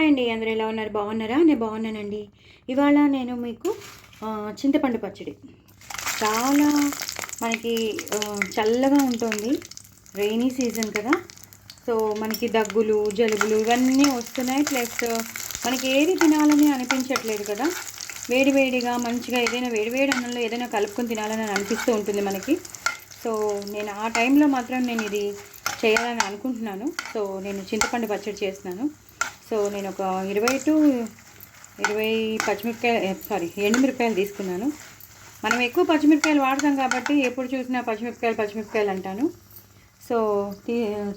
అండి. అందరూ ఎలా ఉన్నారు? బాగున్నారా? నేను బాగున్నానండి. ఇవాళ నేను మీకు చింతపండు పచ్చడి చాలా మనకి చల్లగా ఉంటుంది. రెయినీ సీజన్ కదా, సో మనకి దగ్గులు జలుబులు ఇవన్నీ వస్తున్నాయి. ప్లస్ మనకి ఏది తినాలని అనిపించట్లేదు కదా. వేడి వేడిగా మంచిగా ఏదైనా వేడి వేడి అన్నంలో ఏదైనా కలుపుకొని తినాలని అనిపిస్తూ ఉంటుంది మనకి. సో నేను ఆ టైంలో మాత్రం నేను ఇది చేయాలని అనుకుంటున్నాను. సో నేను చింతపండు పచ్చడి చేస్తున్నాను. సో నేను ఒక 20 ఎండుమిరపకాయలు తీసుకున్నాను. మనం ఎక్కువ పచ్చిమిరపకాయలు వాడతాం కాబట్టి ఎప్పుడు చూసినా పచ్చిమిరపకాయలు అంటాను. సో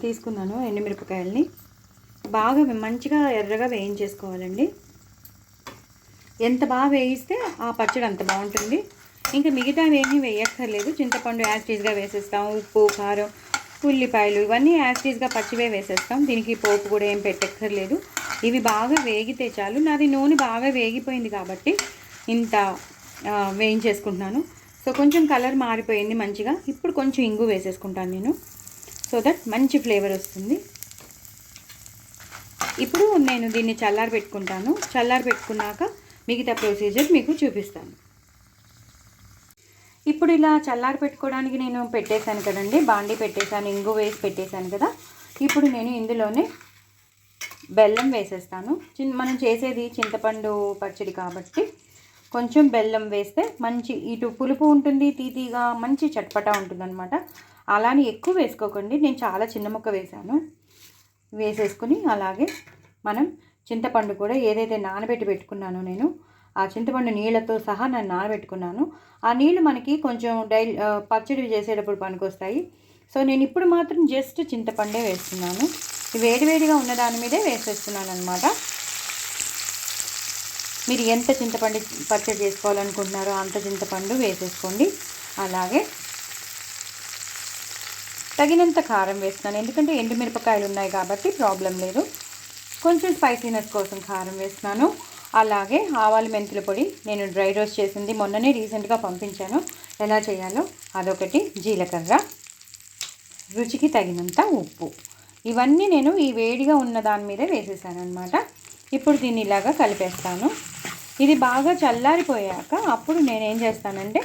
తీసుకున్నాను ఎండుమిరపకాయలని. బాగా మంచిగా ఎర్రగా వేయించేసుకోవాలండి. ఎంత బాగా వేయిస్తే ఆ పచ్చడి అంత బాగుంటుంది. ఇంకా మిగతా ఏమీ వేయక్కర్లేదు. చింతపండు యాస్టీస్గా వేసేస్తాం. ఉప్పు, కారం, ఉల్లిపాయలు ఇవన్నీ యాస్టీస్గా పచ్చివే వేసేస్తాం. దీనికి పోపు కూడా ఏం పెట్టక్కర్లేదు. ఇవి బాగా వేగితే చాలు. నాది నూనె బాగా వేగిపోయింది కాబట్టి ఇంత వేయించేసుకుంటున్నాను. సో కొంచెం కలర్ మారిపోయింది మంచిగా. ఇప్పుడు కొంచెం ఇంగు వేసేసుకుంటాను నేను, సో దట్ మంచి ఫ్లేవర్ వస్తుంది. ఇప్పుడు నేను దీన్ని చల్లారి పెట్టుకున్నాక మిగతా ప్రొసీజర్ మీకు చూపిస్తాను. ఇప్పుడు ఇలా చల్లారి పెట్టుకోవడానికి నేను పెట్టేశాను కదండి, బాండీ పెట్టేశాను, ఇంగు వేసి పెట్టేశాను కదా. ఇప్పుడు నేను ఇందులోనే బెల్లం వేసేస్తాను. మనం చేసేది చింతపండు పచ్చడి కాబట్టి కొంచెం బెల్లం వేస్తే మంచి ఇటు పులుపు ఉంటుంది, తీతీగా మంచి చట్పటా ఉంటుంది అనమాట. అలానే ఎక్కువ వేసుకోకండి. నేను చాలా చిన్న ముక్క వేసేసుకుని అలాగే మనం చింతపండు కూడా ఏదైతే నానబెట్టి పెట్టుకున్నానో నేను ఆ చింతపండు నీళ్ళతో సహా నేను నానబెట్టుకున్నాను. ఆ నీళ్ళు మనకి కొంచెం పచ్చడి చేసేటప్పుడు పనికొస్తాయి. సో నేను ఇప్పుడు మాత్రం జస్ట్ చింతపండే వేస్తున్నాను. వేడివేడిగా ఉన్న దాని మీదే వేసేస్తున్నాను అనమాట. మీరు ఎంత చింతపండు పచ్చడి చేసుకోవాలనుకుంటున్నారో అంత చింతపండు వేసేసుకోండి. అలాగే తగినంత కారం వేస్తున్నాను, ఎందుకంటే ఎండుమిరపకాయలు ఉన్నాయి కాబట్టి ప్రాబ్లం లేదు. కొంచెం స్పైసీనెస్ కోసం కారం వేస్తున్నాను. అలాగే ఆవాలు మెంతుల పొడి నేను డ్రై రోస్ట్ చేసింది మొన్ననే రీసెంట్గా పంపించాను, ఎలా చేయాలో అదొకటి. జీలకర్ర, రుచికి తగినంత ఉప్పు, ఇవన్నీ నేను ఈ వేడిగా ఉన్న దాని మీదే వేసేసాను అనమాట. ఇప్పుడు దీన్ని ఇలాగా కలిపేస్తాను. ఇది బాగా చల్లారిపోయాక అప్పుడు నేనేం చేస్తానంటే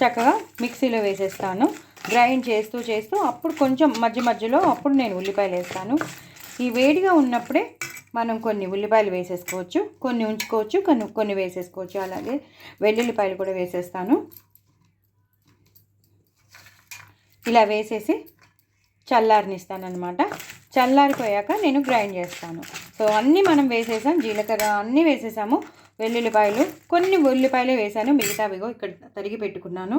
చక్కగా మిక్సీలో వేసేస్తాను. గ్రైండ్ చేస్తూ అప్పుడు కొంచెం మధ్యలో అప్పుడు నేను ఉల్లిపాయలు వేస్తాను. ఈ వేడిగా ఉన్నప్పుడే మనం కొన్ని ఉల్లిపాయలు వేసేసుకోవచ్చు, కొన్ని ఉంచుకోవచ్చు, కొన్ని వేసేసుకోవచ్చు. అలాగే వెల్లుల్లిపాయలు కూడా వేసేస్తాను. ఇలా వేసేసి చల్లారనిస్తాను అనమాట. చల్లారిపోయాక నేను గ్రైండ్ చేస్తాను. సో అన్నీ మనం వేసేసాం, జీలకర్ర అన్నీ వేసేసాము, వెల్లుల్లిపాయలు కొన్ని ఉల్లిపాయలే వేసాను, మిగతావిగో ఇక్కడ తరిగి పెట్టుకున్నాను.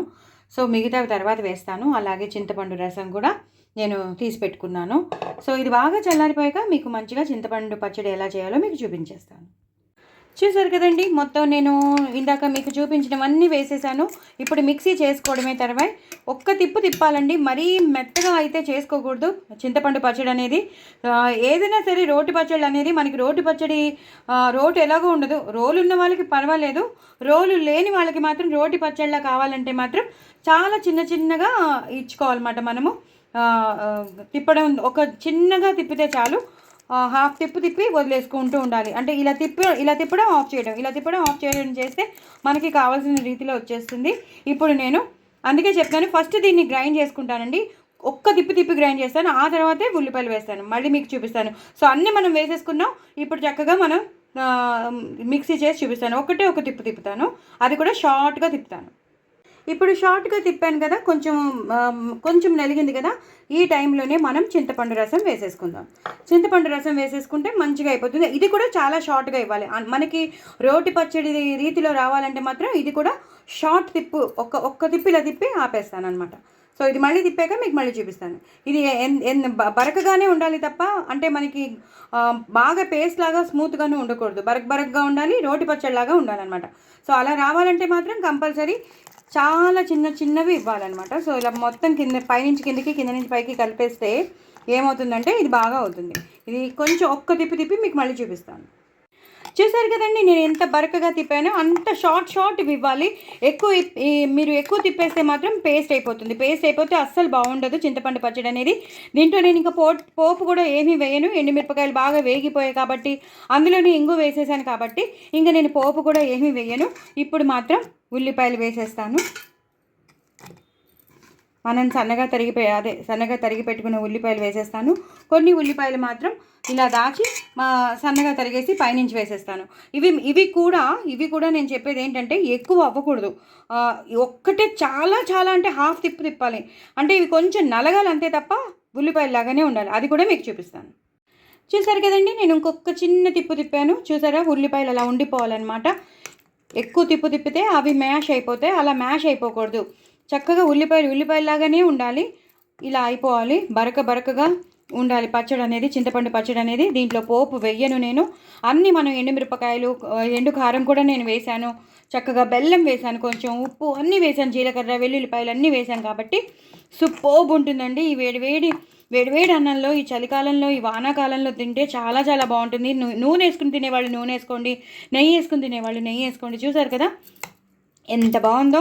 సో మిగతావి తర్వాత వేస్తాను. అలాగే చింతపండు రసం కూడా నేను తీసి పెట్టుకున్నాను. సో ఇది బాగా చల్లారిపోయాక మీకు మంచిగా చింతపండు పచ్చడి ఎలా చేయాలో మీకు చూపించేస్తాను. చూసారు కదండి, మొత్తం నేను ఇందాక మీకు చూపించినవన్నీ వేసేసాను. ఇప్పుడు మిక్సీ చేసుకోవడమే తర్వాత ఒక్క తిప్పాలండి. మరీ మెత్తగా అయితే చేసుకోకూడదు చింతపండు పచ్చడి అనేది. ఏదైనా సరే రోటి పచ్చడి అనేది మనకి రోటి ఎలాగో ఉండదు. రోలు ఉన్న వాళ్ళకి పర్వాలేదు, రోలు లేని వాళ్ళకి మాత్రం రోటి పచ్చడిలా కావాలంటే మాత్రం చాలా చిన్నగా ఇచ్చుకోవాలన్నమాట. మనము తిప్పడం ఒక చిన్నగా తిప్పితే చాలు. హాఫ్ తిప్పి వదిలేసుకుంటూ ఉండాలి. అంటే ఇలా తిప్పడం ఆఫ్ చేయడం చేస్తే మనకి కావాల్సిన రీతిలో వచ్చేస్తుంది. ఇప్పుడు నేను అందుకే చెప్తాను, ఫస్ట్ దీన్ని గ్రైండ్ చేసుకుంటానండి. ఒక్క తిప్పి గ్రైండ్ చేస్తాను, ఆ తర్వాతే ఉల్లిపాయలు వేస్తాను. మళ్ళీ మీకు చూపిస్తాను. సో అన్నీ మనం వేసేసుకున్నాం. ఇప్పుడు చక్కగా మనం మిక్సీ చేసి చూపిస్తాను. ఒక తిప్పుతాను, అది కూడా షార్ట్గా తిప్పుతాను. ఇప్పుడు షార్ట్గా తిప్పాను కదా, కొంచెం నలిగింది కదా. ఈ టైంలోనే మనం చింతపండు రసం వేసేసుకుందాం. చింతపండు రసం వేసేసుకుంటే మంచిగా అయిపోతుంది. ఇది కూడా చాలా షార్ట్గా ఇవ్వాలి. మనకి రోటి పచ్చడి రీతిలో రావాలంటే మాత్రం ఇది కూడా షార్ట్ ఒక్క ఇలా తిప్పి ఆపేస్తాను అనమాట. సో ఇది మళ్ళీ తిప్పాక మీకు మళ్ళీ చూపిస్తాను. ఇది బరకగానే ఉండాలి తప్ప, అంటే మనకి బాగా పేస్ట్ లాగా స్మూత్గానే ఉండకూడదు. బరకగా ఉండాలి, రోటి పచ్చడిలాగా ఉండాలన్నమాట. సో అలా రావాలంటే మాత్రం కంపల్సరీ చాలా చిన్నవి ఇవ్వాలన్నమాట. సో ఇలా మొత్తం పైనుంచి కిందకి, కింద నుంచి పైకి కలిపేస్తే ఏమవుతుందంటే ఇది బాగా అవుతుంది. ఇది కొంచెం ఒక్క తిప్పి మీకు మళ్ళీ చూపిస్తాను. చూసారు కదండి నేను ఎంత బరకగా తిప్పానో అంత షార్ట్ ఇవ్వాలి. మీరు ఎక్కువ తిప్పేస్తే మాత్రం పేస్ట్ అయిపోతుంది. పేస్ట్ అయిపోతే అస్సలు బాగుండదు చింతపండు పచ్చడి అనేది. దీంట్లో నేను ఇంకా పోపు కూడా ఏమీ వేయను. ఎండుమిరపకాయలు బాగా వేగిపోయాయి కాబట్టి, అందులోనే ఇంగు వేసేసాను కాబట్టి ఇంకా నేను పోపు కూడా ఏమీ వేయను. ఇప్పుడు మాత్రం ఉల్లిపాయలు వేసేస్తాను. మనం సన్నగా తరిగి పెట్టుకున్న ఉల్లిపాయలు వేసేస్తాను. కొన్ని ఉల్లిపాయలు మాత్రం ఇలా దాచి సన్నగా తరిగేసి పైనుంచి వేసేస్తాను. ఇవి కూడా నేను చెప్పేది ఏంటంటే ఎక్కువ అవ్వకూడదు. ఒక్కటే చాలా అంటే హాఫ్ తిప్పాలి. అంటే ఇవి కొంచెం నలగాలి అంతే తప్ప ఉల్లిపాయలు లాగానే ఉండాలి. అది కూడా మీకు చూపిస్తాను. చూసారు కదండి నేను ఇంకొక చిన్న తిప్పాను. చూసారా ఉల్లిపాయలు అలా ఉండిపోవాలన్నమాట. ఎక్కువ తిప్పితే అవి మ్యాష్ అయిపోతాయి. అలా మ్యాష్ అయిపోకూడదు. చక్కగా ఉల్లిపాయలాగానే ఉండాలి. ఇలా అయిపోవాలి. బరకగా ఉండాలి పచ్చడి అనేది, చింతపండు పచ్చడి అనేది. దీంట్లో పోపు వెయ్యను నేను. అన్నీ మనం ఎండుమిరపకాయలు, ఎండు కారం కూడా నేను వేశాను. చక్కగా బెల్లం వేశాను, కొంచెం ఉప్పు అన్నీ వేశాను, జీలకర్ర వెల్లుల్లిపాయలు అన్నీ వేశాను కాబట్టి సూపర్బ్ ఉంటుందండి. ఈ వేడివేడి అన్నంలో, ఈ చలికాలంలో, ఈ వానాకాలంలో తింటే చాలా బాగుంటుంది. నూనె వేసుకుని తినేవాళ్ళు నూనె వేసుకోండి, నెయ్యి వేసుకుని తినేవాళ్ళు నెయ్యి వేసుకోండి. చూసారు కదా ఎంత బాగుందో.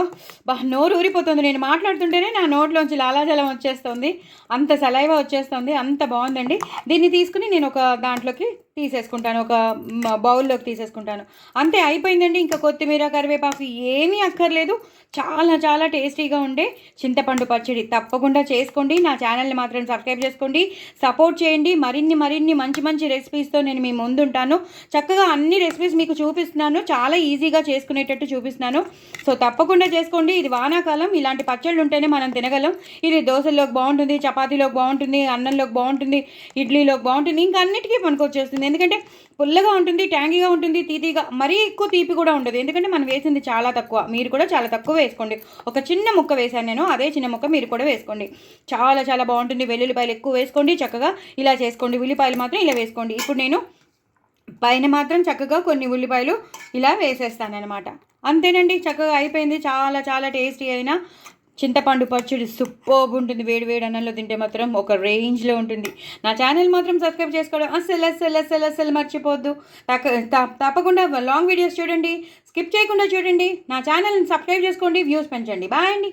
నోరు ఊరిపోతుంది. నేను మాట్లాడుతుంటేనే నా నోట్లోంచి లాలాజలం వచ్చేస్తుంది, అంత సలైవా వచ్చేస్తుంది, అంత బాగుందండి. దీన్ని తీసుకుని నేను ఒక దాంట్లోకి తీసేసుకుంటాను, ఒక బౌల్లోకి తీసేసుకుంటాను. అంతే, అయిపోయిందండి. ఇంకా కొత్తిమీర కరివేపాకు ఏమీ అక్కర్లేదు. చాలా టేస్టీగా ఉండే చింతపండు పచ్చడి తప్పకుండా చేసుకోండి. నా ఛానల్ని మాత్రం సబ్స్క్రైబ్ చేసుకోండి, సపోర్ట్ చేయండి. మరిన్ని మంచి రెసిపీస్తో నేను మీ ముందుంటాను. చక్కగా అన్ని రెసిపీస్ మీకు చూపిస్తున్నాను, చాలా ఈజీగా చేసుకునేటట్టు చూపిస్తున్నాను. సో తప్పకుండా చేసుకోండి. ఇది వానాకాలం, ఇలాంటి పచ్చళ్ళు ఉంటేనే మనం తినగలం. ఇది దోశల్లోకి బాగుంటుంది, చపాతీలోకి బాగుంటుంది, అన్నంలోకి బాగుంటుంది, ఇడ్లీలోకి బాగుంటుంది, ఇంకా అన్నిటికీ మనకు వచ్చేస్తుంది. ఎందుకంటే పుల్లగా ఉంటుంది, ట్యాంగీగా ఉంటుంది, తీపిగా, మరీ ఎక్కువ తీపి కూడా ఉండదు. ఎందుకంటే మనం వేసింది చాలా తక్కువ. మీరు కూడా చాలా తక్కువ వేసుకోండి. ఒక చిన్న ముక్క వేసాను నేను, అదే చిన్న ముక్క మీరు కూడా వేసుకోండి. చాలా బాగుంటుంది. వెల్లుల్లిపాయలు ఎక్కువ వేసుకోండి. చక్కగా ఇలా చేసుకోండి. ఉల్లిపాయలు మాత్రం ఇలా వేసుకోండి. ఇప్పుడు నేను పైన మాత్రం చక్కగా కొన్ని ఉల్లిపాయలు ఇలా వేసేస్తానన్నమాట. అంతేనండి, చక్కగా అయిపోయింది. చాలా టేస్టీ అయిన చింతపండు పచ్చడి సూపర్బ్ ఉంటుంది. వేడి అన్నంలో తింటే మాత్రం ఒక రేంజ్లో ఉంటుంది. నా ఛానల్ మాత్రం సబ్స్క్రైబ్ చేసుకోవడం అస్సలు మర్చిపోద్దు. తప్పకుండా లాంగ్ వీడియోస్ చూడండి, స్కిప్ చేయకుండా చూడండి. నా ఛానల్ని సబ్స్క్రైబ్ చేసుకోండి, వ్యూస్ పెంచండి. బాయ్ అండి.